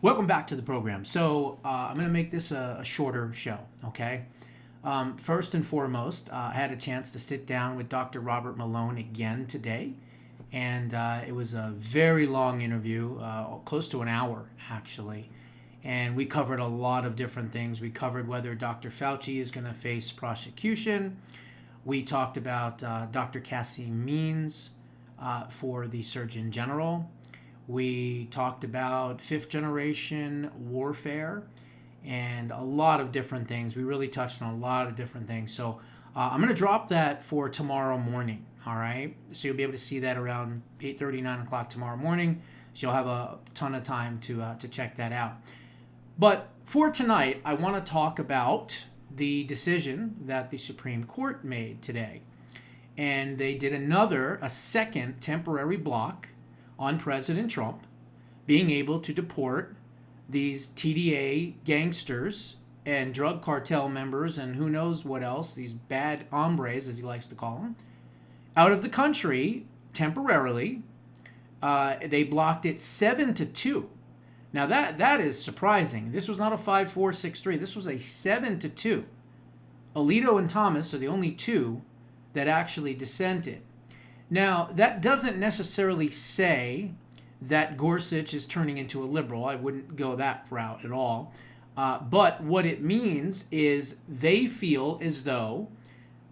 Welcome back to the program. So I'm going to make this a shorter show, okay? First and foremost, I had a chance to sit down with Dr. Robert Malone again today, and it was a very long interview, close to an hour actually. And we covered a lot of different things. We covered whether Dr. Fauci is going to face prosecution. We talked about Dr. Cassie Means for the Surgeon General. We talked about fifth generation warfare and a lot of different things. We really touched on a lot of different things. So I'm going to drop that for tomorrow morning. All right. So you'll be able to see that around 8:30, 9 o'clock tomorrow morning. So you'll have a ton of time to check that out. But for tonight, I want to talk about the decision that the Supreme Court made today. And they did a second temporary block on President Trump being able to deport these TDA gangsters and drug cartel members and who knows what else, these bad hombres, as he likes to call them, out of the country temporarily. They blocked it 7-2. Now that is surprising. This was not a 5-4, 6-3. This was a 7-2. Alito and Thomas are the only two that actually dissented. Now, that doesn't necessarily say that Gorsuch is turning into a liberal. I wouldn't go that route at all. But what it means is they feel as though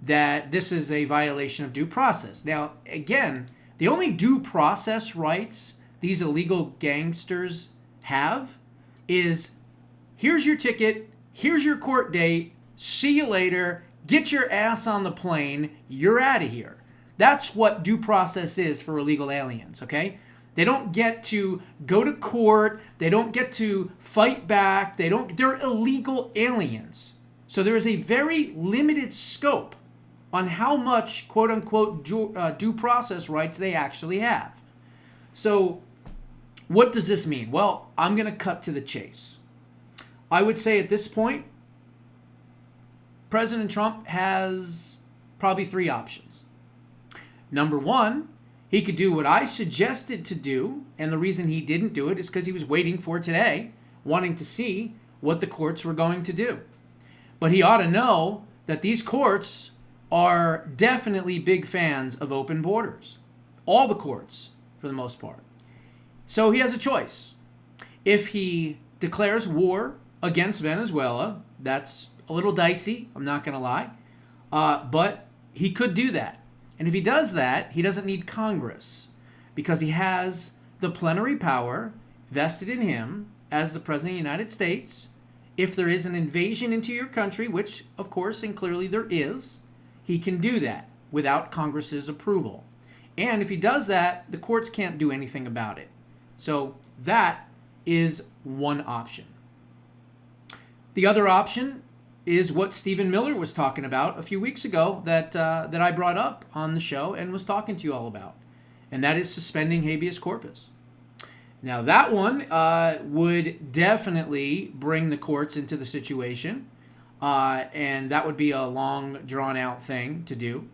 that this is a violation of due process. Now, again, the only due process rights these illegal gangsters have is here's your ticket, here's your court date, see you later, get your ass on the plane, you're out of here. That's what due process is for illegal aliens, okay? They don't get to go to court. They don't get to fight back. They're illegal aliens. So there is a very limited scope on how much, quote unquote, due process rights they actually have. So what does this mean? Well, I'm going to cut to the chase. I would say at this point, President Trump has probably three options. Number one, he could do what I suggested to do, and the reason he didn't do it is because he was waiting for today, wanting to see what the courts were going to do. But he ought to know that these courts are definitely big fans of open borders. All the courts, for the most part. So he has a choice. If he declares war against Venezuela, that's a little dicey, I'm not going to lie, but he could do that. And if he does that, he doesn't need Congress because he has the plenary power vested in him as the President of the United States. If there is an invasion into your country, which of course and clearly there is, he can do that without Congress's approval. And if he does that, the courts can't do anything about it. So that is one option. The other option is what Stephen Miller was talking about a few weeks ago that I brought up on the show and was talking to you all about. And that is suspending habeas corpus. Now that one would definitely bring the courts into the situation. And that would be a long drawn out thing to do.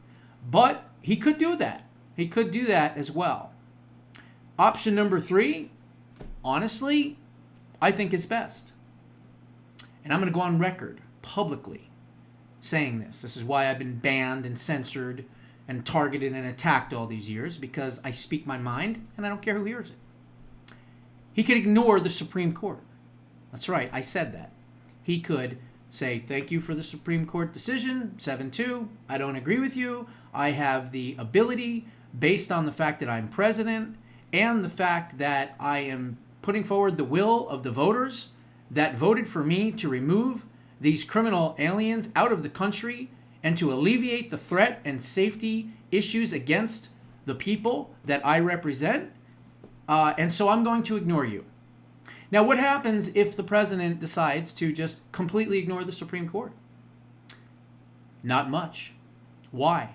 But he could do that. He could do that as well. Option number three, honestly, I think is best. And I'm going to go on record publicly saying this. This is why I've been banned and censored and targeted and attacked all these years, because I speak my mind and I don't care who hears it. He could ignore the Supreme Court. That's right, I said that. He could say, thank you for the Supreme Court decision, 7-2. I don't agree with you. I have the ability, based on the fact that I'm president and the fact that I am putting forward the will of the voters that voted for me to remove these criminal aliens out of the country and to alleviate the threat and safety issues against the people that I represent. And so I'm going to ignore you. Now, what happens if the president decides to just completely ignore the Supreme Court? Not much. Why?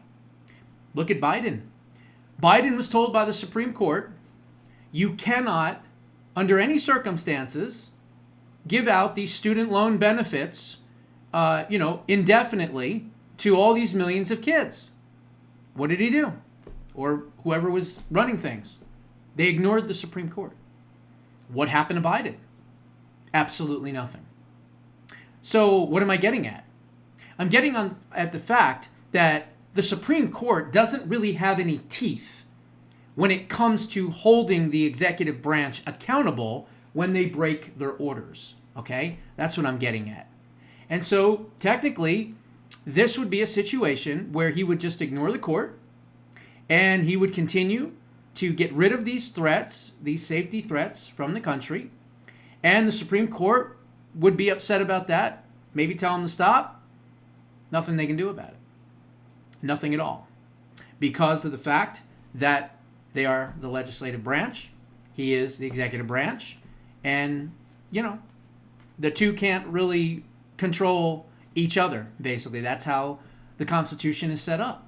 Look at Biden. Biden was told by the Supreme Court, you cannot, under any circumstances, give out these student loan benefits, indefinitely to all these millions of kids. What did he do? Or whoever was running things. They ignored the Supreme Court. What happened to Biden? Absolutely nothing. So what am I getting at? I'm getting at the fact that the Supreme Court doesn't really have any teeth when it comes to holding the executive branch accountable when they break their orders. Okay? That's what I'm getting at. And so technically, this would be a situation where he would just ignore the court and he would continue to get rid of these threats, these safety threats from the country. And the Supreme Court would be upset about that, maybe tell him to stop. Nothing they can do about it. Nothing at all. Because of the fact that they are the legislative branch, he is the executive branch, and, the two can't really control each other, basically. That's how the Constitution is set up.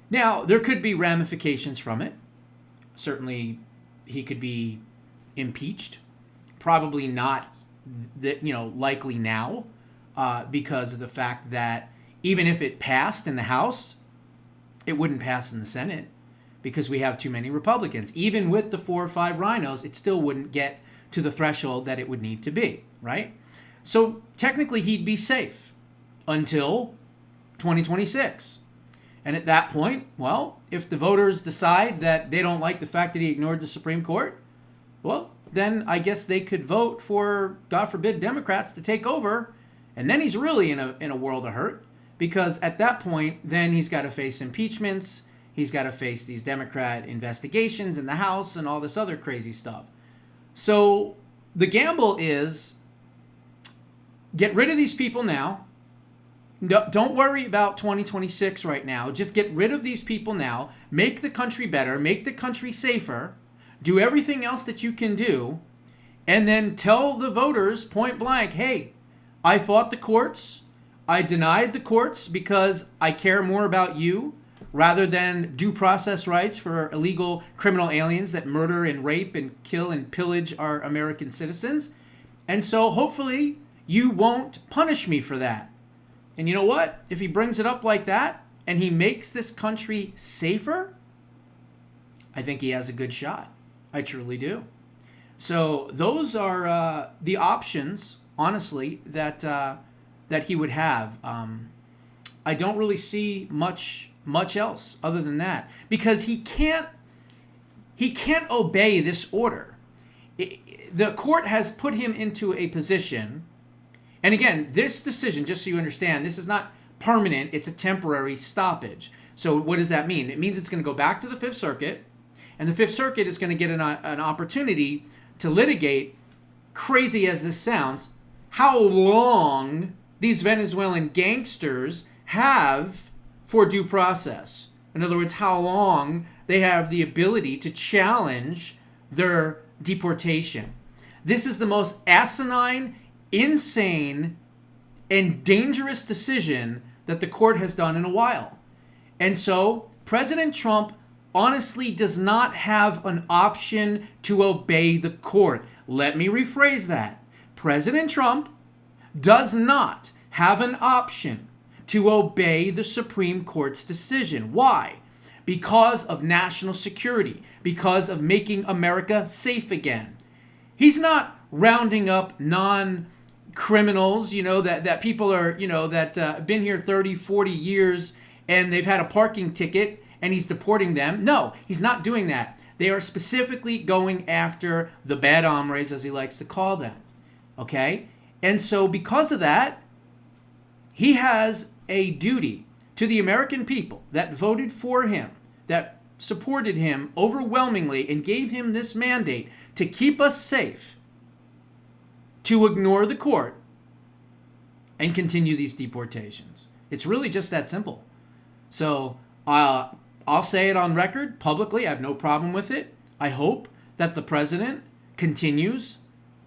Now, there could be ramifications from it. Certainly, he could be impeached. Probably not, likely now, because of the fact that even if it passed in the House, it wouldn't pass in the Senate because we have too many Republicans. Even with the 4 or 5 rhinos, it still wouldn't get to the threshold that it would need to be, right? So technically, he'd be safe until 2026. And at that point, well, if the voters decide that they don't like the fact that he ignored the Supreme Court, well, then I guess they could vote for, God forbid, Democrats to take over. And then he's really in a world of hurt, because at that point, then he's got to face impeachments. He's got to face these Democrat investigations in the House and all this other crazy stuff. So the gamble is get rid of these people now. No, don't worry about 2026 right now. Just get rid of these people now. Make the country better. Make the country safer. Do everything else that you can do. And then tell the voters point blank, hey, I fought the courts. I denied the courts because I care more about you rather than due process rights for illegal criminal aliens that murder and rape and kill and pillage our American citizens. And so hopefully you won't punish me for that. And you know what? If he brings it up like that and he makes this country safer, I think he has a good shot. I truly do. So those are the options, honestly, that he would have. I don't really see much else other than that, because he can't obey this order. The court has put him into a position. And again, this decision, just so you understand, this is not permanent. It's a temporary stoppage. So what does that mean? It means it's going to go back to the Fifth Circuit, and the Fifth Circuit is going to get an opportunity to litigate, crazy as this sounds, how long these Venezuelan gangsters have for due process. In other words, how long they have the ability to challenge their deportation. This is the most asinine, insane, and dangerous decision that the court has done in a while. And so President Trump honestly does not have an option to obey the court. Let me rephrase that. President Trump does not have an option to obey the Supreme Court's decision. Why? Because of national security, because of making America safe again. He's not rounding up non-criminals, that people are, that been here 30, 40 years and they've had a parking ticket and he's deporting them. No, he's not doing that. They are specifically going after the bad hombres, as he likes to call them. Okay? And so because of that, he has a duty to the American people that voted for him, that supported him overwhelmingly and gave him this mandate to keep us safe, to ignore the court and continue these deportations. It's really just that simple. So I'll say it on record publicly. I have no problem with it. I hope that the president continues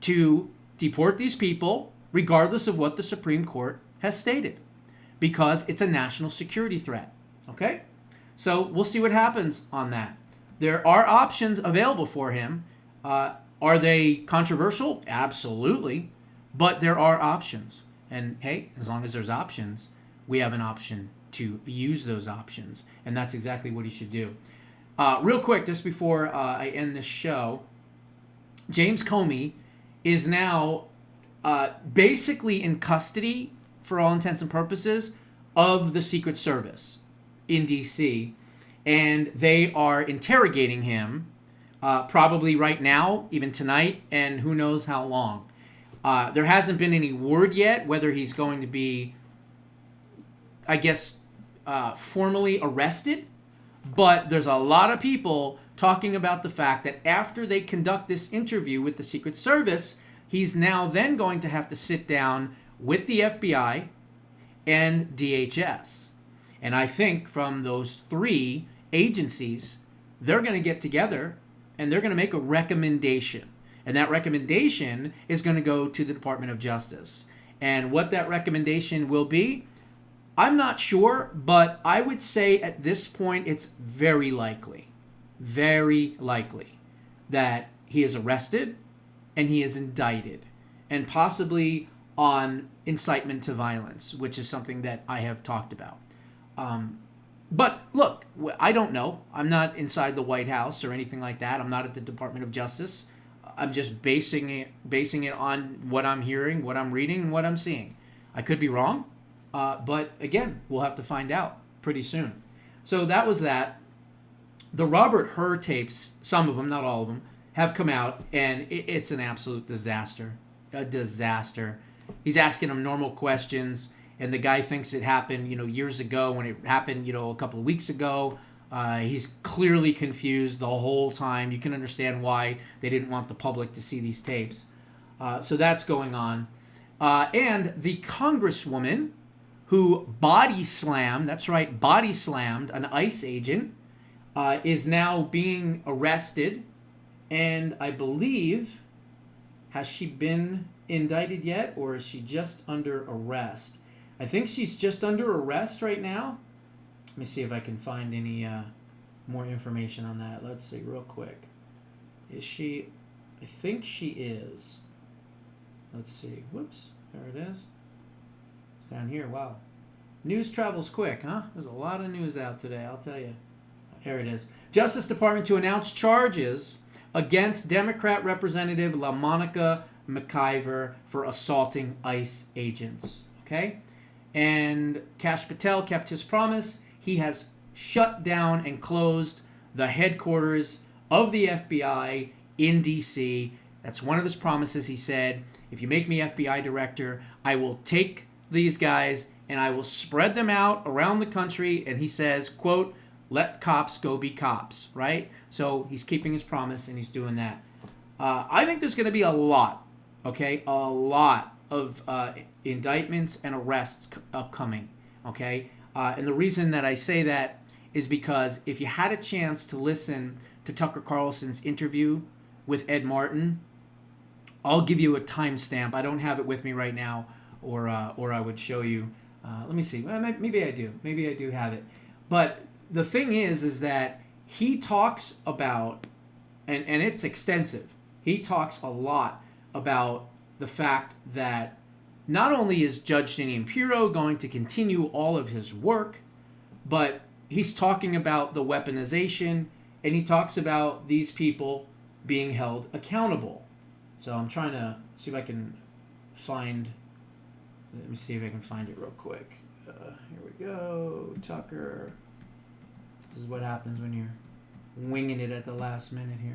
to deport these people regardless of what the Supreme Court has stated, because it's a national security threat. Okay? So we'll see what happens on that. There are options available for him. Are they controversial? Absolutely. But there are options. And hey, as long as there's options, we have an option to use those options. And that's exactly what he should do. Real quick, just before I end this show, James Comey is now basically in custody, for all intents and purposes, of the Secret Service in D.C., and they are interrogating him probably right now, even tonight, and who knows how long. There hasn't been any word yet whether he's going to be, I guess, formally arrested, but there's a lot of people talking about the fact that after they conduct this interview with the Secret Service, he's now then going to have to sit down with the FBI and DHS. And I think from those three agencies, they're going to get together and they're going to make a recommendation. And that recommendation is going to go to the Department of Justice. And what that recommendation will be, I'm not sure, but I would say at this point it's very likely that he is arrested and he is indicted, and possibly on incitement to violence, which is something that I have talked about. But look, I don't know. I'm not inside the White House or anything like that. I'm not at the Department of Justice. I'm just basing it on what I'm hearing, what I'm reading, and what I'm seeing. I could be wrong, but again, we'll have to find out pretty soon. So that was that. The Robert Hur tapes, some of them, not all of them, have come out, and it's an absolute disaster. A disaster. He's asking them normal questions, and the guy thinks it happened, years ago when it happened, a couple of weeks ago. He's clearly confused the whole time. You can understand why they didn't want the public to see these tapes. So that's going on. And the congresswoman who body slammed an ICE agent, is now being arrested. And I believe, has she been indicted yet, or is she just under arrest? I think she's just under arrest right now. Let me see if I can find any more information on that. Let's see real quick. Is she? I think she is. Let's see. Whoops. There it is. It's down here. Wow. News travels quick, huh? There's a lot of news out today, I'll tell you. Here it is. Justice Department to announce charges against Democrat Representative LaMonica McIver for assaulting ICE agents. Okay? And Kash Patel kept his promise. He has shut down and closed the headquarters of the FBI in D.C. That's one of his promises. He said, if you make me FBI director, I will take these guys and I will spread them out around the country. And he says, quote, let cops go be cops, right? So he's keeping his promise and he's doing that. I think there's going to be a lot of indictments and arrests upcoming, okay? And the reason that I say that is because if you had a chance to listen to Tucker Carlson's interview with Ed Martin, I'll give you a timestamp. I don't have it with me right now, or I would show you. Let me see. Maybe I do. Maybe I do have it. But the thing is that he talks about, and it's extensive, he talks a lot about the fact that not only is Judge Dinian Piro going to continue all of his work, but he's talking about the weaponization, and he talks about these people being held accountable. So I'm trying to see if I can find, let me see if I can find it real quick. Here we go, Tucker. This is what happens when you're winging it at the last minute here.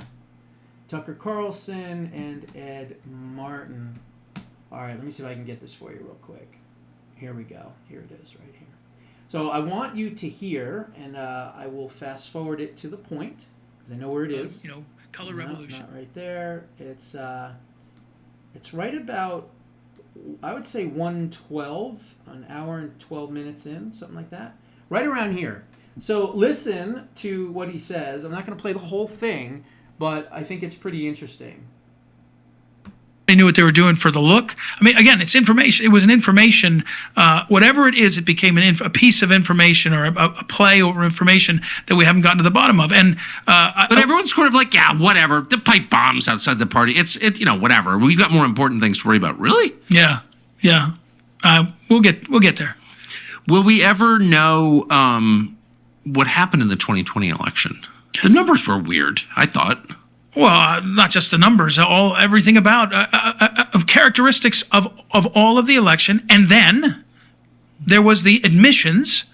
Tucker Carlson and Ed Martin. All right, let me see if I can get this for you real quick. Here we go. Here it is right here. So I want you to hear, and I will fast forward it to the point, because I know where it is. Color Revolution. Not right there. It's right about, I would say 1:12, an hour and 12 minutes in, something like that. Right around here. So listen to what he says. I'm not going to play the whole thing, but I think it's pretty interesting. They knew what they were doing for the look. I mean, again, it's information. It was an information. Whatever it is, it became a piece of information or a play over information that we haven't gotten to the bottom of. And but everyone's sort of like, yeah, whatever. The pipe bombs outside the party. It's whatever. We've got more important things to worry about. Really? Yeah. We'll get there. Will we ever know what happened in the 2020 election? The numbers were weird, I thought. Well, not just the numbers, everything about of character. characteristics of all of the election. And then there was the admissions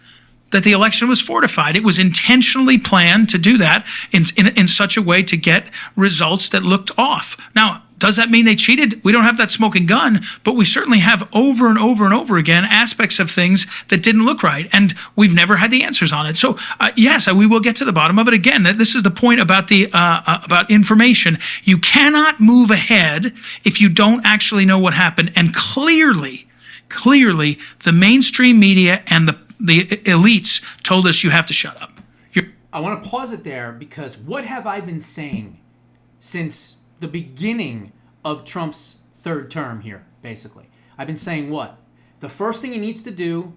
that the election was fortified. It was intentionally planned to do that in such a way to get results that looked off. Now, does that mean they cheated? We don't have that smoking gun, but we certainly have over and over and over again aspects of things that didn't look right, and we've never had the answers on it. So yes, we will get to the bottom of it. Again, this is the point about the about information. You cannot move ahead if you don't actually know what happened. And clearly, the mainstream media and the elites told us you have to shut up. I want to pause it there, because what have I been saying since the beginning of Trump's third term here, basically? I've been saying what? The first thing he needs to do,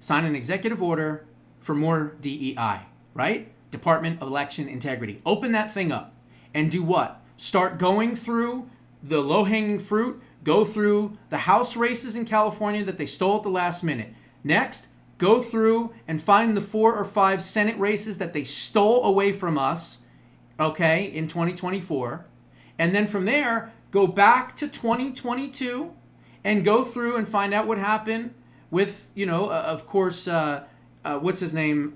sign an executive order for more DEI, right? Department of Election Integrity. Open that thing up and do what? Start going through the low-hanging fruit, go through the House races in California that they stole at the last minute. Next, go through and find the 4 or 5 Senate races that they stole away from us, okay, in 2024. And then from there, go back to 2022 and go through and find out what happened with, of course, what's his name?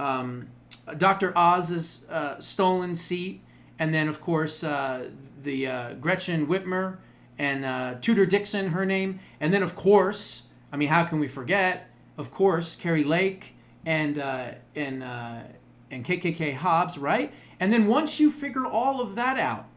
Dr. Oz's stolen seat. And then, of course, the Gretchen Whitmer and Tudor Dixon, her name. And then, of course, how can we forget? Of course, Carrie Lake and KKK Hobbs, right? And then once you figure all of that out,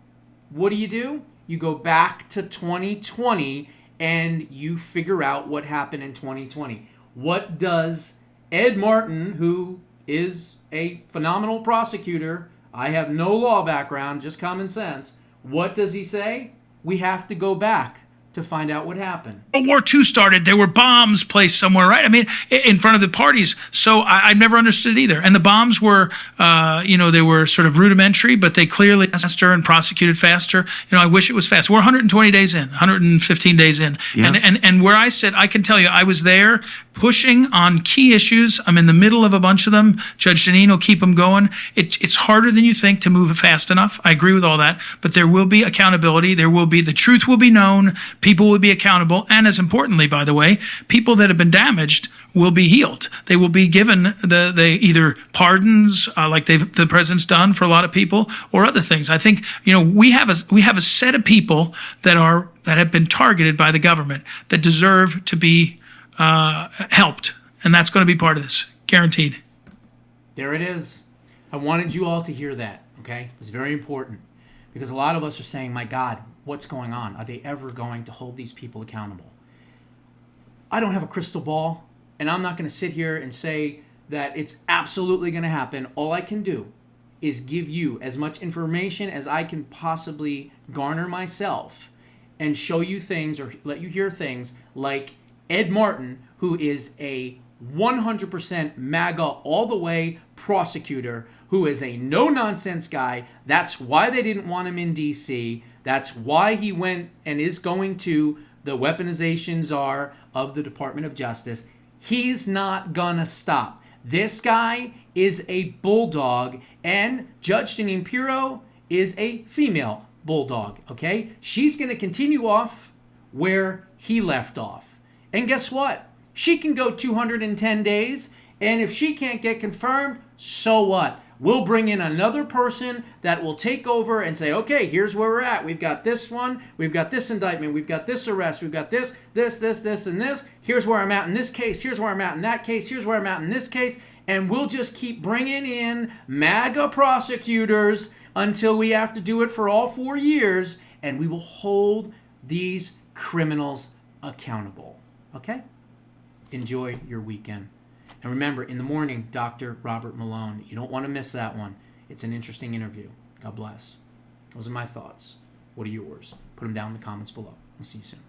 what do? You go back to 2020 and you figure out what happened in 2020. What does Ed Martin, who is a phenomenal prosecutor, I have no law background, just common sense, what does he say? We have to go back to find out what happened. World War II started, there were bombs placed somewhere, right? In front of the parties. So I never understood it either. And the bombs were, they were sort of rudimentary, but they clearly faster and prosecuted faster. I wish it was fast. We're 120 days in, 115 days in. Yeah. And where I sit, I can tell you, I was there pushing on key issues. I'm in the middle of a bunch of them. Judge Janine will keep them going. It's harder than you think to move fast enough. I agree with all that. But there will be accountability. The truth will be known. People will be accountable. And as importantly, by the way, people that have been damaged will be healed. They will be given either pardons, like the president's done for a lot of people, or other things. I think, we have a set of people that have been targeted by the government that deserve to be helped. And that's going to be part of this. Guaranteed. There it is. I wanted you all to hear that, okay? It's very important, because a lot of us are saying, my God, what's going on? Are they ever going to hold these people accountable? I don't have a crystal ball, and I'm not going to sit here and say that it's absolutely going to happen. All I can do is give you as much information as I can possibly garner myself and show you things or let you hear things like Ed Martin, who is a 100% MAGA all the way prosecutor, who is a no-nonsense guy. That's why they didn't want him in D.C. That's why he went and is going to the weaponization czar of the Department of Justice. He's not gonna stop. This guy is a bulldog, and Judge Janine Pirro is a female bulldog, okay? She's gonna continue off where he left off. And guess what? She can go 210 days, and if she can't get confirmed, so what? We'll bring in another person that will take over and say, okay, here's where we're at. We've got this one. We've got this indictment. We've got this arrest. We've got this, and this. Here's where I'm at in this case. Here's where I'm at in that case. Here's where I'm at in this case. And we'll just keep bringing in MAGA prosecutors until we have to do it for all 4 years. And we will hold these criminals accountable. Okay? Enjoy your weekend. And remember, in the morning, Dr. Robert Malone. You don't want to miss that one. It's an interesting interview. God bless. Those are my thoughts. What are yours? Put them down in the comments below. I'll see you soon.